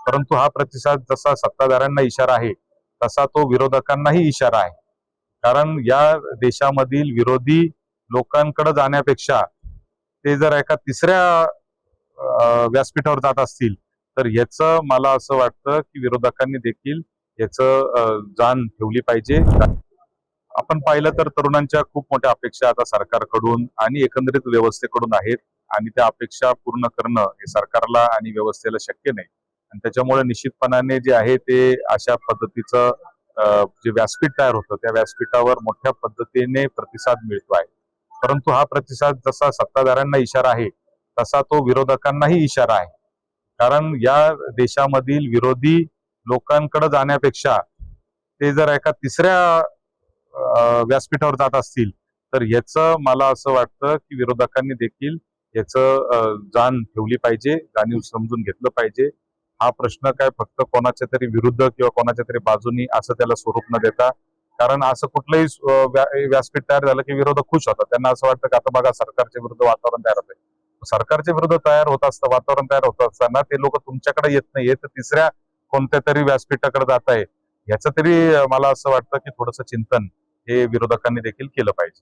परंतु हा प्रतिसाद जसा सत्ताधाऱ्यांना इशारा आहे तसा तो विरोधकांनाही इशारा आहे. कारण या देशामधील विरोधी लोकांकडे जाण्यापेक्षा ते जर एका तिसऱ्या व्यासपीठावर जात असतील तर याचं मला असं वाटतं की विरोधकांनी देखील याचं जाण ठेवली पाहिजे. आपण पाहिलं तर तरुणांच्या खूप मोठ्या अपेक्षा आता सरकारकडून आणि एकंदरीत व्यवस्थेकडून आहेत आणि त्या अपेक्षा पूर्ण करणं हे सरकारला आणि व्यवस्थेला शक्य नाही आणि त्याच्यामुळे निश्चितपणाने जे आहे ते अशा पद्धतीचं जे व्यासपीठ तयार होतं त्या व्यासपीठावर मोठ्या पद्धतीने प्रतिसाद मिळतो आहे. परंतु हा प्रतिसाद जसा सत्ताधाऱ्यांना इशारा आहे तसा तो विरोधकांनाही इशारा आहे. कारण या देशामधील विरोधी लोकांकडे जाण्यापेक्षा ते जर एका तिसऱ्या व्यासपीठावर जात असतील तर याचं मला असं वाटतं की विरोधकांनी देखील याचं जाण ठेवली पाहिजे, जाणीव समजून घेतलं पाहिजे. हा प्रश्न काय फक्त कोणाच्या तरी विरुद्ध किंवा कोणाच्या तरी बाजूनी असं त्याला स्वरूप न देता, कारण असं कुठलंही व्यासपीठ तयार झालं की विरोधक खुश होतात. त्यांना असं वाटतं की आता बघा सरकारच्या विरुद्ध वातावरण तयार होतंय. सरकारच्या विरुद्ध तयार होत असतं वातावरण तयार होत असताना ते लोक तुमच्याकडे येत नाहीये तर तिसऱ्या कोणत्या तरी व्यासपीठाकडे जात आहे. याचं तरी मला असं वाटतं की थोडंसं चिंतन हे विरोधकांनी देखील केलं पाहिजे.